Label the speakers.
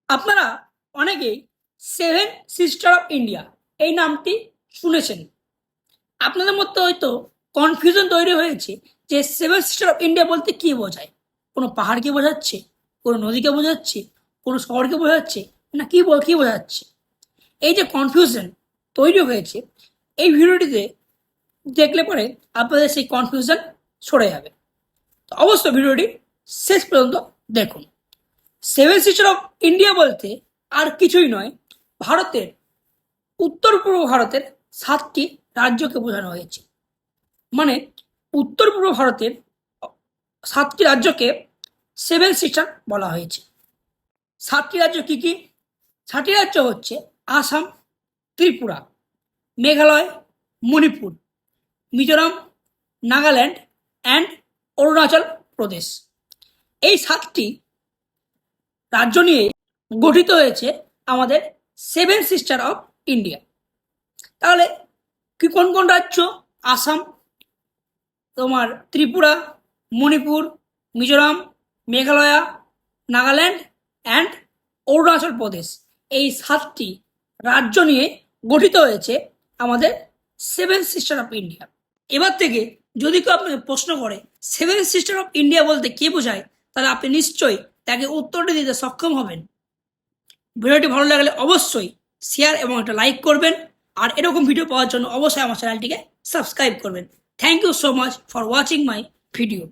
Speaker 1: আপনারা অনেকেই seven sister of India এই নামটি শুনেছেন। আপনাদের মধ্যে হয়তো কনফিউশন তৈরি হয়েছে যে সেভেন সিস্টার অফ ইন্ডিয়া বলতে কি বোঝায়। কোনো পাহাড়কে বোঝাচ্ছে, কোনো নদীকে বোঝাচ্ছে, কোনো শহরকে বোঝাচ্ছে, না কি বোঝাচ্ছে? এই যে কনফিউশন তৈরি হয়েছে, এই ভিডিওটিতে দেখলে পরে আপনাদের সেই কনফিউশন সরে যাবে। তো অবশ্যই ভিডিওটি শেষ পর্যন্ত দেখুন। সেভেন সিস্টার অফ ইন্ডিয়া বলতে আর কিছুই নয়, ভারতের উত্তর পূর্ব ভারতের 7টি রাজ্যকে বোঝানো হয়েছে। মানে উত্তর পূর্ব ভারতের 7টি রাজ্যকে সেভেন সিস্টার বলা হয়েছে। 7টি রাজ্য কি কি? 7টি রাজ্য হচ্ছে আসাম, ত্রিপুরা, মেঘালয়, মণিপুর, মিজোরাম, নাগাল্যান্ড অ্যান্ড অরুণাচল প্রদেশ। এই 7টি রাজ্য নিয়ে গঠিত হয়েছে আমাদের সেভেন সিস্টার অফ ইন্ডিয়া। তাহলে কি কোন কোন রাজ্য? আসাম, তোমার ত্রিপুরা, মণিপুর, মিজোরাম, মেঘালয়, নাগাল্যান্ড অ্যান্ড অরুণাচল প্রদেশ। এই 7টি রাজ্য নিয়ে গঠিত হয়েছে আমাদের সেভেন সিস্টার অফ ইন্ডিয়া। এবার থেকে যদি কেউ আপনাকে প্রশ্ন করে সেভেন সিস্টার অফ ইন্ডিয়া বলতে কি বোঝায়, তাহলে আপনি নিশ্চয়ই তাকে উত্তরটি দিতে সক্ষম হবেন। ভিডিওটি ভালো লাগলে অবশ্যই শেয়ার এবং একটা লাইক করবেন, আর এরকম ভিডিও পাওয়ার জন্য অবশ্যই আমার চ্যানেলটিকে সাবস্ক্রাইব করবেন। Thank you so much for watching my video.